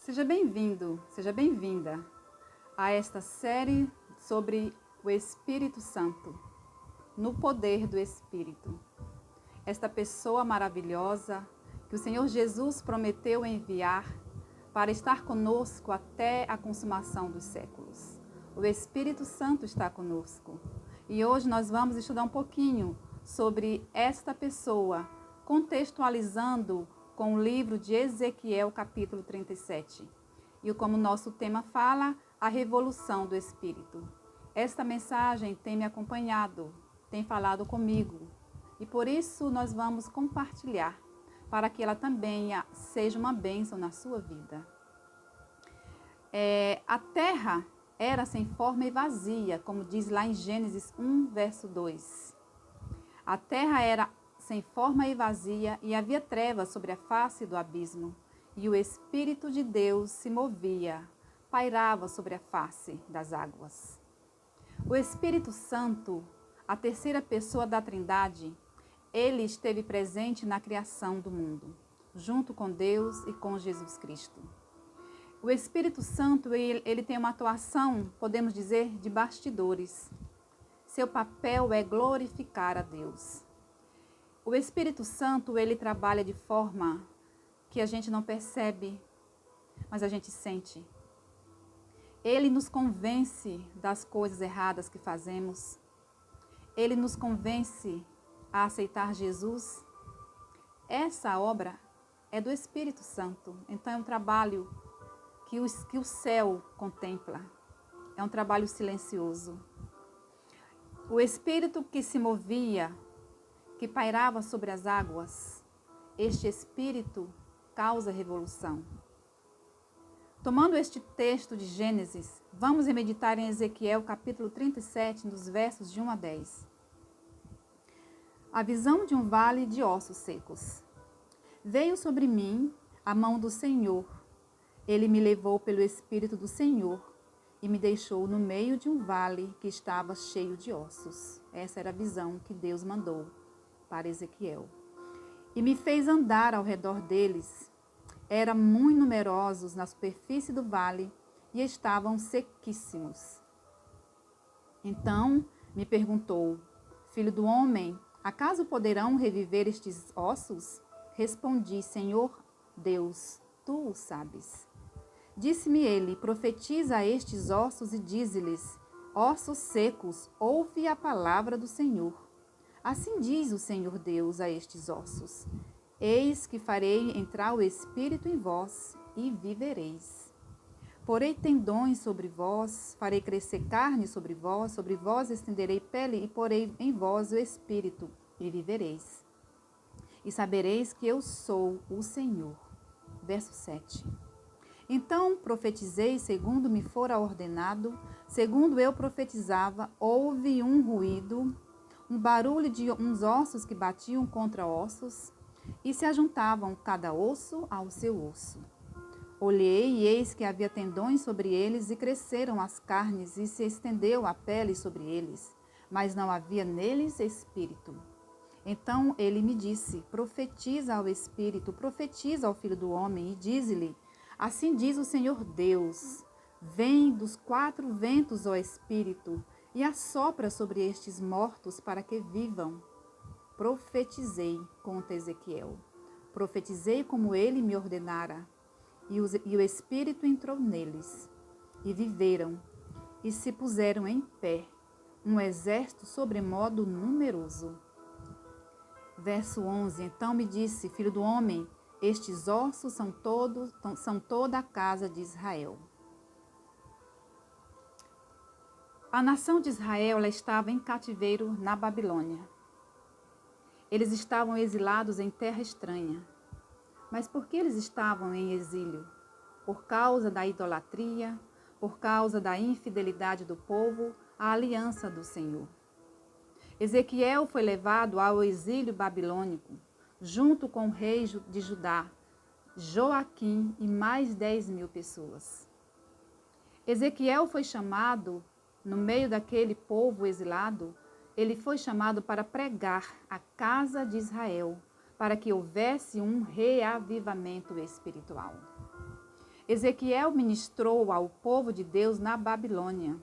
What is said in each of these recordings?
Seja bem-vindo, seja bem-vinda a esta série sobre o Espírito Santo, no poder do Espírito. Esta pessoa maravilhosa que o Senhor Jesus prometeu enviar para estar conosco até a consumação dos séculos. O Espírito Santo está conosco. E hoje nós vamos estudar um pouquinho sobre esta pessoa, contextualizando com o livro de Ezequiel, capítulo 37. E como nosso tema fala, a revolução do Espírito. Esta mensagem tem me acompanhado, tem falado comigo. E por isso nós vamos compartilhar, para que ela também seja uma bênção na sua vida. A terra era sem forma e vazia, como diz lá em Gênesis 1, verso 2. A terra era sem forma e vazia, e havia trevas sobre a face do abismo, e o Espírito de Deus se movia, pairava sobre a face das águas. O Espírito Santo, a terceira pessoa da Trindade, ele esteve presente na criação do mundo, junto com Deus e com Jesus Cristo. O Espírito Santo, ele tem uma atuação, podemos dizer, de bastidores. Seu papel é glorificar a Deus. O Espírito Santo, ele trabalha de forma que a gente não percebe, mas a gente sente. Ele nos convence das coisas erradas que fazemos. Ele nos convence a aceitar Jesus. Essa obra é do Espírito Santo. Então é um trabalho que o céu contempla. É um trabalho silencioso. O Espírito que se movia, que pairava sobre as águas, este Espírito causa revolução. Tomando este texto de Gênesis, vamos meditar em Ezequiel capítulo 37, nos versos de 1 a 10. A visão de um vale de ossos secos. Veio sobre mim a mão do Senhor. Ele me levou pelo Espírito do Senhor e me deixou no meio de um vale que estava cheio de ossos. Essa era a visão que Deus mandou para Ezequiel. E me fez andar ao redor deles. Eram muito numerosos na superfície do vale e estavam sequíssimos. Então me perguntou: Filho do homem, acaso poderão reviver estes ossos? Respondi: Senhor Deus, tu o sabes. Disse-me ele: Profetiza a estes ossos e dize-lhes: Ossos secos, ouve a palavra do Senhor. Assim diz o Senhor Deus a estes ossos: Eis que farei entrar o Espírito em vós e vivereis. Porei tendões sobre vós, farei crescer carne sobre vós estenderei pele e porei em vós o Espírito e vivereis. E sabereis que eu sou o Senhor. Verso 7. Então profetizei segundo me fora ordenado, segundo eu profetizava, houve um ruído, um barulho de uns ossos que batiam contra ossos, e se ajuntavam cada osso ao seu osso. Olhei e eis que havia tendões sobre eles, e cresceram as carnes, e se estendeu a pele sobre eles, mas não havia neles espírito. Então ele me disse: Profetiza ao Espírito, profetiza ao Filho do Homem, e dize-lhe: Assim diz o Senhor Deus: Vem dos quatro ventos, ó Espírito, e assopra sobre estes mortos para que vivam. Profetizei, conta Ezequiel. Profetizei como ele me ordenara, e o Espírito entrou neles, e viveram, e se puseram em pé, um exército sobremodo numeroso. Verso 11, então me disse: Filho do homem, estes ossos são toda a casa de Israel. A nação de Israel, ela estava em cativeiro na Babilônia. Eles estavam exilados em terra estranha. Mas por que eles estavam em exílio? Por causa da idolatria, por causa da infidelidade do povo à aliança do Senhor. Ezequiel foi levado ao exílio babilônico, junto com o rei de Judá, Joaquim, e mais 10.000 pessoas. Ezequiel foi chamado, no meio daquele povo exilado, ele foi chamado para pregar a casa de Israel, para que houvesse um reavivamento espiritual. Ezequiel ministrou ao povo de Deus na Babilônia.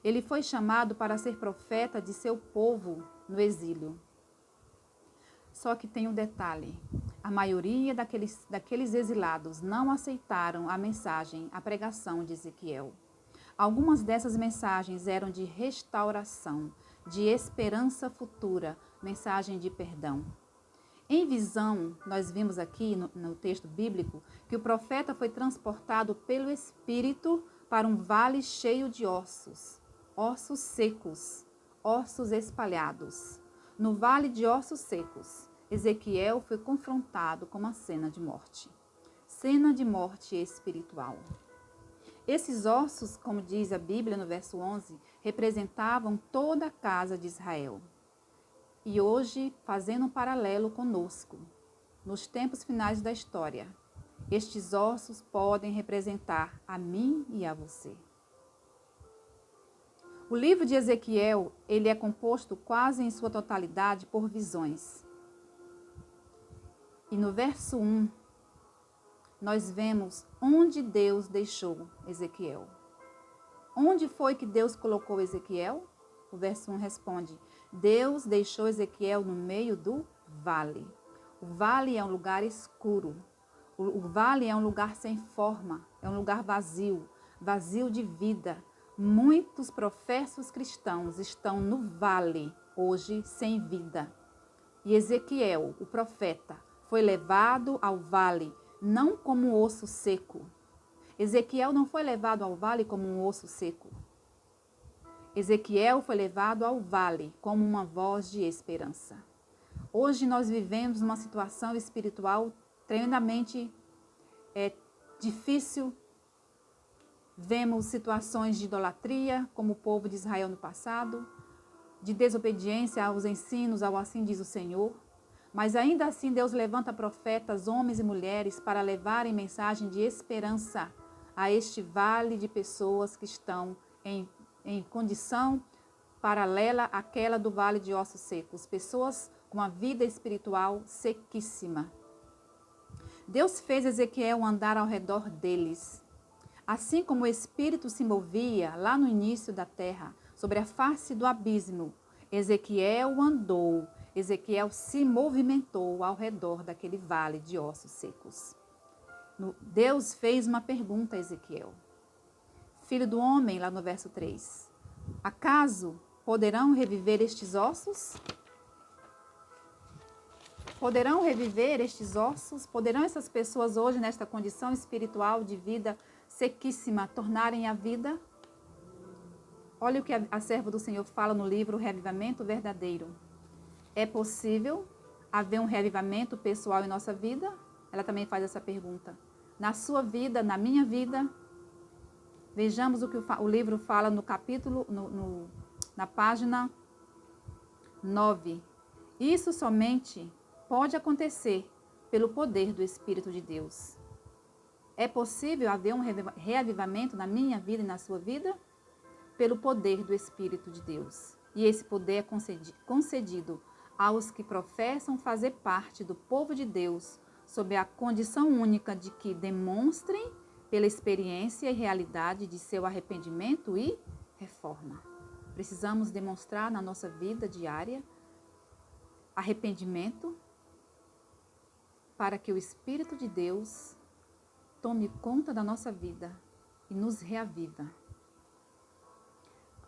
Ele foi chamado para ser profeta de seu povo no exílio. Só que tem um detalhe: a maioria daqueles exilados não aceitaram a mensagem, a pregação de Ezequiel. Algumas dessas mensagens eram de restauração, de esperança futura, mensagem de perdão. Em visão, nós vimos aqui no texto bíblico que o profeta foi transportado pelo Espírito para um vale cheio de ossos, ossos secos, ossos espalhados. No vale de ossos secos, Ezequiel foi confrontado com uma cena de morte espiritual. Esses ossos, como diz a Bíblia no verso 11, representavam toda a casa de Israel. E hoje, fazendo um paralelo conosco, nos tempos finais da história, estes ossos podem representar a mim e a você. O livro de Ezequiel, ele é composto quase em sua totalidade por visões. E no verso 1, nós vemos onde Deus deixou Ezequiel. Onde foi que Deus colocou Ezequiel? O verso 1 responde: Deus deixou Ezequiel no meio do vale. O vale é um lugar escuro. O vale é um lugar sem forma, é um lugar vazio, vazio de vida. Muitos professos cristãos estão no vale hoje sem vida. E Ezequiel, o profeta, foi levado ao vale não como um osso seco. Ezequiel não foi levado ao vale como um osso seco. Ezequiel foi levado ao vale como uma voz de esperança. Hoje nós vivemos uma situação espiritual tremendamente difícil. Vemos situações de idolatria, como o povo de Israel no passado, de desobediência aos ensinos, ao assim diz o Senhor. Mas ainda assim Deus levanta profetas, homens e mulheres, para levarem mensagem de esperança a este vale de pessoas que estão em condição paralela àquela do vale de ossos secos. Pessoas com uma vida espiritual sequíssima. Deus fez Ezequiel andar ao redor deles. Assim como o Espírito se movia lá no início da terra, sobre a face do abismo, Ezequiel andou, Ezequiel se movimentou ao redor daquele vale de ossos secos. Deus fez uma pergunta a Ezequiel. Filho do homem, lá no verso 3, acaso poderão reviver estes ossos? Poderão reviver estes ossos? Poderão essas pessoas hoje, nesta condição espiritual de vida sequíssima, tornarem a vida? Olha o que a serva do Senhor fala no livro Revivamento Verdadeiro. É possível haver um revivamento pessoal em nossa vida? Ela também faz essa pergunta. Na sua vida, na minha vida? Vejamos o que o livro fala no capítulo, na página 9. Isso somente pode acontecer pelo poder do Espírito de Deus. É possível haver um reavivamento na minha vida e na sua vida? Pelo poder do Espírito de Deus. E esse poder é concedido aos que professam fazer parte do povo de Deus, sob a condição única de que demonstrem pela experiência e realidade de seu arrependimento e reforma. Precisamos demonstrar na nossa vida diária arrependimento para que o Espírito de Deus tome conta da nossa vida e nos reaviva.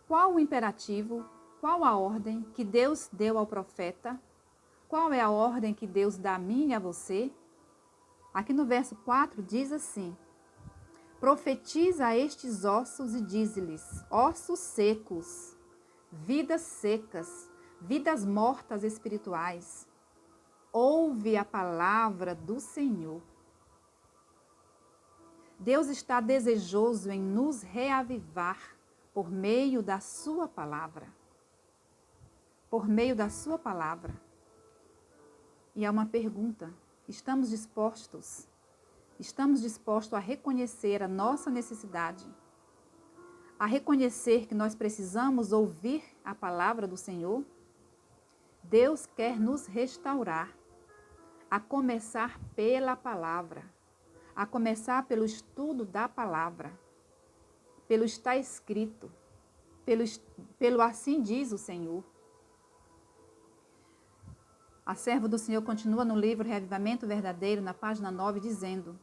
Qual o imperativo, qual a ordem que Deus deu ao profeta? Qual é a ordem que Deus dá a mim e a você? Aqui no verso 4 diz assim: profetiza a estes ossos e dize-lhes: ossos secos, vidas secas, vidas mortas espirituais, ouve a palavra do Senhor. Deus está desejoso em nos reavivar por meio da sua palavra. Por meio da sua palavra. E há uma pergunta: estamos dispostos? Estamos dispostos a reconhecer a nossa necessidade? A reconhecer que nós precisamos ouvir a palavra do Senhor? Deus quer nos restaurar, a começar pela palavra. a começar pelo estudo da palavra, pelo está escrito, pelo assim diz o Senhor. A serva do Senhor continua no livro Reavivamento Verdadeiro, na página 9, dizendo: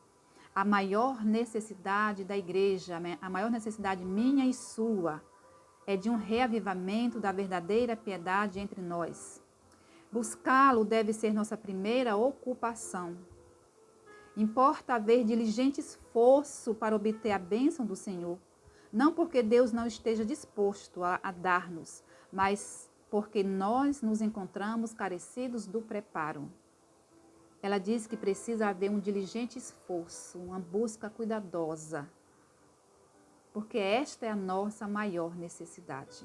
a maior necessidade da igreja, a maior necessidade minha e sua, é de um reavivamento da verdadeira piedade entre nós. Buscá-lo deve ser nossa primeira ocupação. Importa haver diligente esforço para obter a bênção do Senhor, não porque Deus não esteja disposto a dar-nos, mas porque nós nos encontramos carecidos do preparo. Ela diz que precisa haver um diligente esforço, uma busca cuidadosa, porque esta é a nossa maior necessidade.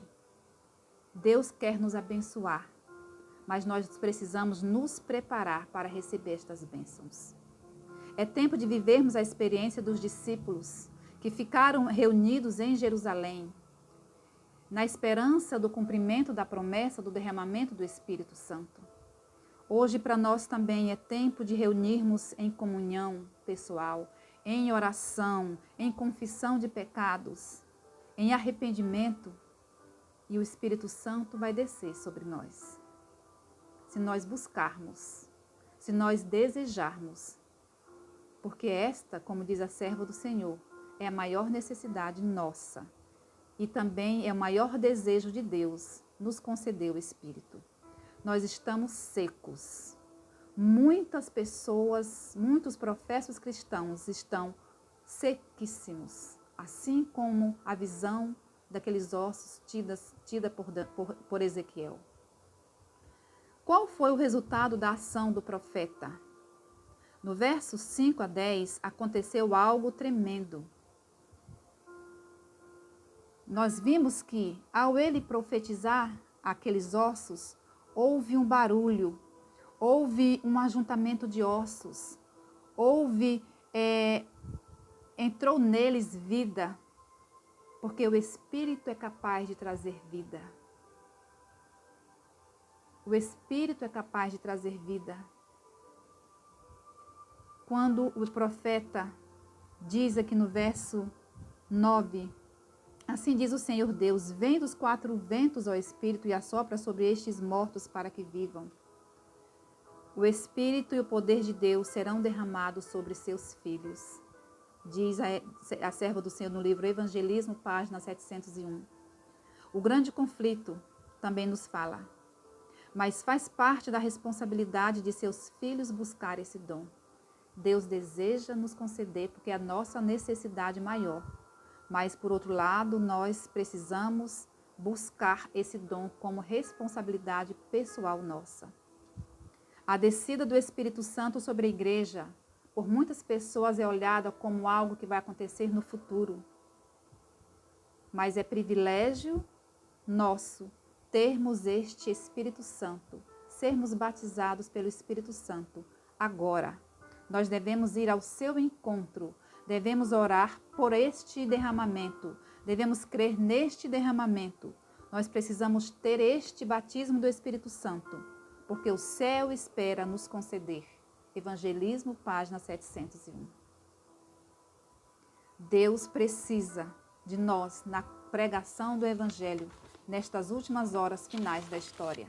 Deus quer nos abençoar, mas nós precisamos nos preparar para receber estas bênçãos. É tempo de vivermos a experiência dos discípulos que ficaram reunidos em Jerusalém, na esperança do cumprimento da promessa do derramamento do Espírito Santo. Hoje, para nós também é tempo de reunirmos em comunhão pessoal, em oração, em confissão de pecados, em arrependimento, e o Espírito Santo vai descer sobre nós. Se nós buscarmos, se nós desejarmos, porque esta, como diz a serva do Senhor, é a maior necessidade nossa e também é o maior desejo de Deus nos conceder o Espírito. Nós estamos secos. Muitas pessoas, muitos professos cristãos estão sequíssimos, assim como a visão daqueles ossos tida por Ezequiel. Qual foi o resultado da ação do profeta? No versos 5 a 10, aconteceu algo tremendo. Nós vimos que, ao ele profetizar aqueles ossos, houve um barulho, houve um ajuntamento de ossos, entrou neles vida, porque o Espírito é capaz de trazer vida. O Espírito é capaz de trazer vida. Quando o profeta diz aqui no verso 9, assim diz o Senhor Deus, vem dos quatro ventos, ó Espírito, e assopra sobre estes mortos para que vivam. O Espírito e o poder de Deus serão derramados sobre seus filhos. Diz a serva do Senhor no livro Evangelismo, página 701. O grande conflito também nos fala, mas faz parte da responsabilidade de seus filhos buscar esse dom. Deus deseja nos conceder porque é a nossa necessidade maior. Mas, por outro lado, nós precisamos buscar esse dom como responsabilidade pessoal nossa. A descida do Espírito Santo sobre a igreja, por muitas pessoas, é olhada como algo que vai acontecer no futuro. Mas é privilégio nosso termos este Espírito Santo, sermos batizados pelo Espírito Santo agora. Nós devemos ir ao seu encontro, devemos orar por este derramamento, devemos crer neste derramamento. Nós precisamos ter este batismo do Espírito Santo, porque o céu espera nos conceder. Evangelismo, página 701. Deus precisa de nós na pregação do Evangelho, nestas últimas horas finais da história.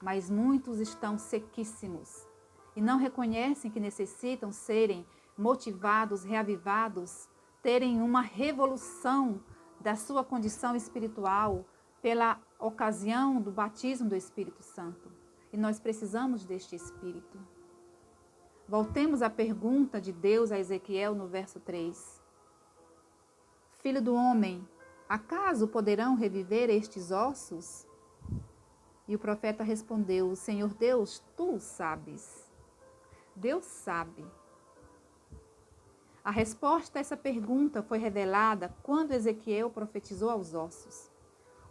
Mas muitos estão sequíssimos e não reconhecem que necessitam serem motivados, reavivados, terem uma revolução da sua condição espiritual pela ocasião do batismo do Espírito Santo. E nós precisamos deste Espírito. Voltemos à pergunta de Deus a Ezequiel no verso 3. Filho do homem, acaso poderão reviver estes ossos? E o profeta respondeu, Senhor Deus, tu sabes. Deus sabe. A resposta a essa pergunta foi revelada quando Ezequiel profetizou aos ossos.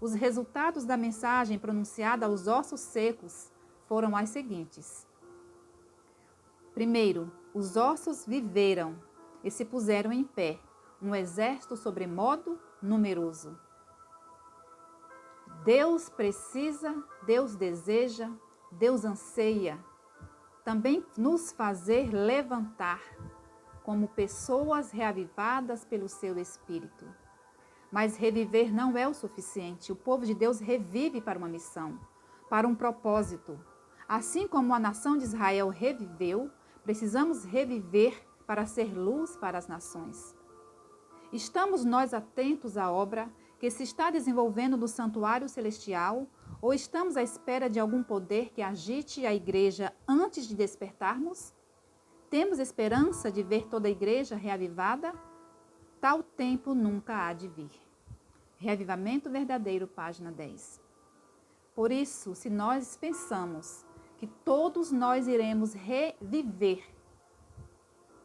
Os resultados da mensagem pronunciada aos ossos secos foram as seguintes. Primeiro, os ossos viveram e se puseram em pé, um exército sobremodo numeroso. Deus precisa, Deus deseja, Deus anseia também nos fazer levantar como pessoas reavivadas pelo seu Espírito. Mas reviver não é o suficiente. O povo de Deus revive para uma missão, para um propósito. Assim como a nação de Israel reviveu, precisamos reviver para ser luz para as nações. Estamos nós atentos à obra que se está desenvolvendo no santuário celestial ou estamos à espera de algum poder que agite a igreja antes de despertarmos? Temos esperança de ver toda a igreja reavivada? Tal tempo nunca há de vir. Reavivamento Verdadeiro, página 10. Por isso, se nós pensamos que todos nós iremos reviver,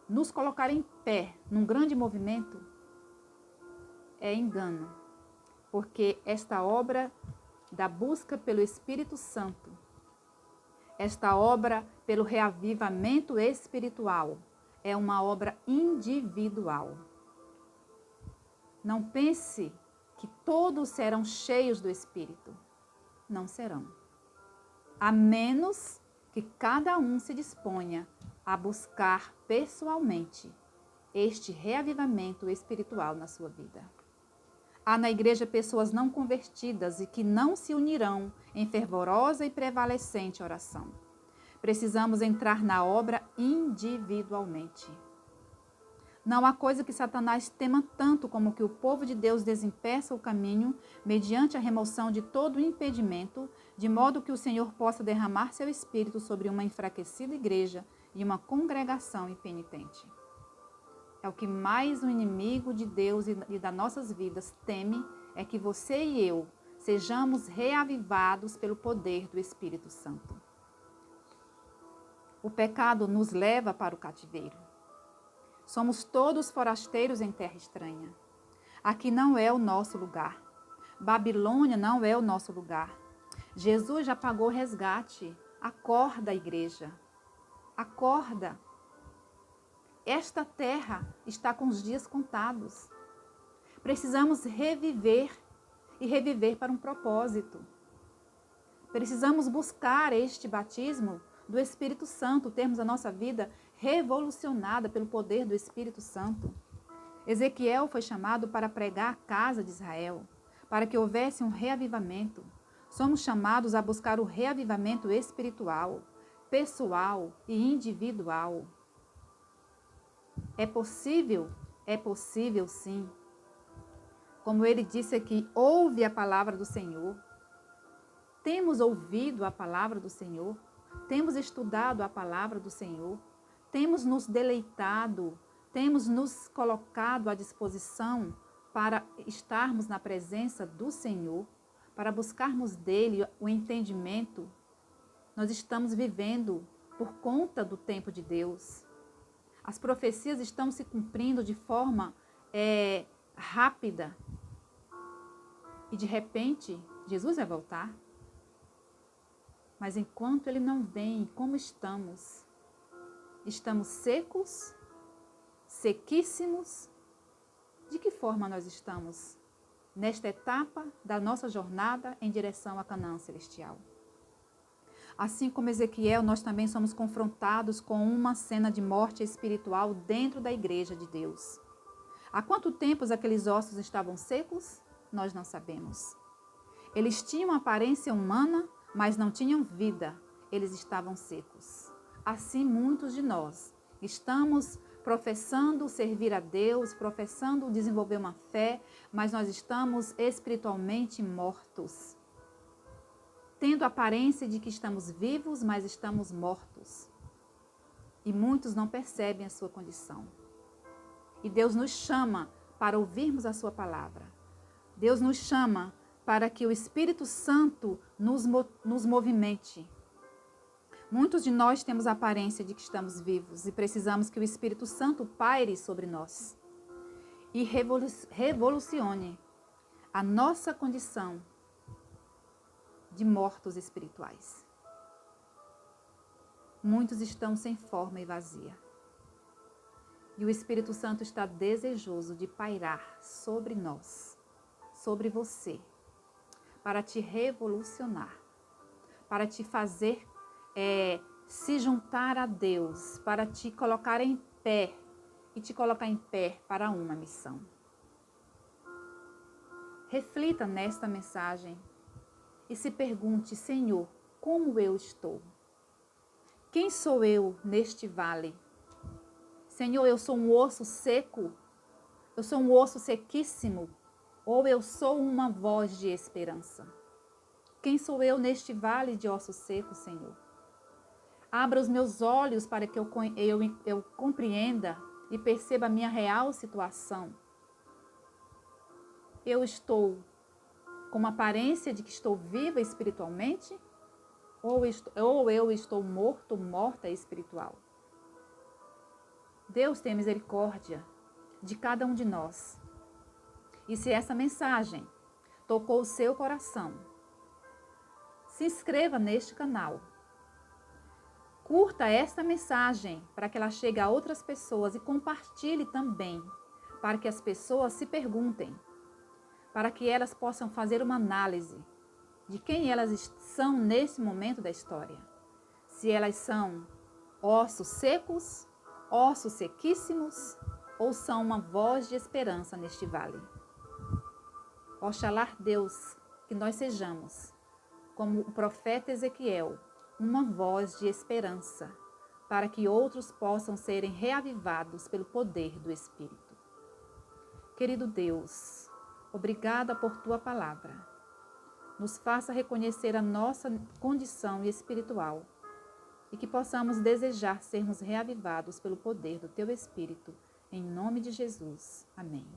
nos colocar em pé num grande movimento, é engano. Porque esta obra da busca pelo Espírito Santo, esta obra pelo reavivamento espiritual, é uma obra individual. Não pense que todos serão cheios do Espírito. Não serão. A menos que cada um se disponha a buscar pessoalmente este reavivamento espiritual na sua vida. Há na igreja pessoas não convertidas e que não se unirão em fervorosa e prevalecente oração. Precisamos entrar na obra individualmente. Não há coisa que Satanás tema tanto como que o povo de Deus desempeça o caminho mediante a remoção de todo impedimento, de modo que o Senhor possa derramar seu Espírito sobre uma enfraquecida igreja e uma congregação impenitente. É o que mais o inimigo de Deus e das nossas vidas teme, é que você e eu sejamos reavivados pelo poder do Espírito Santo. O pecado nos leva para o cativeiro. Somos todos forasteiros em terra estranha. Aqui não é o nosso lugar. Babilônia não é o nosso lugar. Jesus já pagou o resgate. Acorda, igreja. Acorda. Esta terra está com os dias contados. Precisamos reviver e reviver para um propósito. Precisamos buscar este batismo do Espírito Santo, termos a nossa vida revolucionada pelo poder do Espírito Santo. Ezequiel foi chamado para pregar a casa de Israel, para que houvesse um reavivamento. Somos chamados a buscar o reavivamento espiritual, pessoal e individual. É possível? É possível, sim. Como ele disse aqui, ouve a palavra do Senhor. Temos ouvido a palavra do Senhor? Temos estudado a palavra do Senhor? Temos nos deleitado? Temos nos colocado à disposição para estarmos na presença do Senhor? Para buscarmos dele o entendimento? Nós estamos vivendo por conta do tempo de Deus. As profecias estão se cumprindo de forma rápida. E de repente, Jesus vai voltar. Mas enquanto ele não vem, como estamos? Estamos secos? Sequíssimos? De que forma nós estamos nesta etapa da nossa jornada em direção a Canaã celestial? Assim como Ezequiel, nós também somos confrontados com uma cena de morte espiritual dentro da igreja de Deus. Há quanto tempo aqueles ossos estavam secos? Nós não sabemos. Eles tinham aparência humana, mas não tinham vida. Eles estavam secos. Assim, muitos de nós estamos professando servir a Deus, professando desenvolver uma fé, mas nós estamos espiritualmente mortos. Tendo a aparência de que estamos vivos, mas estamos mortos. E muitos não percebem a sua condição. E Deus nos chama para ouvirmos a sua palavra. Deus nos chama para que o Espírito Santo nos movimente. Muitos de nós temos a aparência de que estamos vivos e precisamos que o Espírito Santo paire sobre nós e revolucione a nossa condição de mortos espirituais. Muitos estão sem forma e vazia. E o Espírito Santo está desejoso de pairar sobre nós, sobre você, para te revolucionar, para te fazer se juntar a Deus, para te colocar em pé e te colocar em pé para uma missão. Reflita nesta mensagem e se pergunte: Senhor, como eu estou? Quem sou eu neste vale? Senhor, eu sou um osso seco? Eu sou um osso sequíssimo? Ou eu sou uma voz de esperança? Quem sou eu neste vale de ossos secos, Senhor? Abra os meus olhos para que eu compreenda e perceba a minha real situação. Eu estou com uma aparência de que estou viva espiritualmente? Ou eu estou morto, morta espiritual? Deus tem misericórdia de cada um de nós. E se essa mensagem tocou o seu coração, se inscreva neste canal. Curta esta mensagem para que ela chegue a outras pessoas e compartilhe também, para que as pessoas se perguntem, para que elas possam fazer uma análise de quem elas são nesse momento da história. Se elas são ossos secos, ossos sequíssimos, ou são uma voz de esperança neste vale. Oxalá, Deus, que nós sejamos, como o profeta Ezequiel, uma voz de esperança, para que outros possam serem reavivados pelo poder do Espírito. Querido Deus, obrigada por tua palavra. Nos faça reconhecer a nossa condição espiritual e que possamos desejar sermos reavivados pelo poder do teu Espírito. Em nome de Jesus. Amém.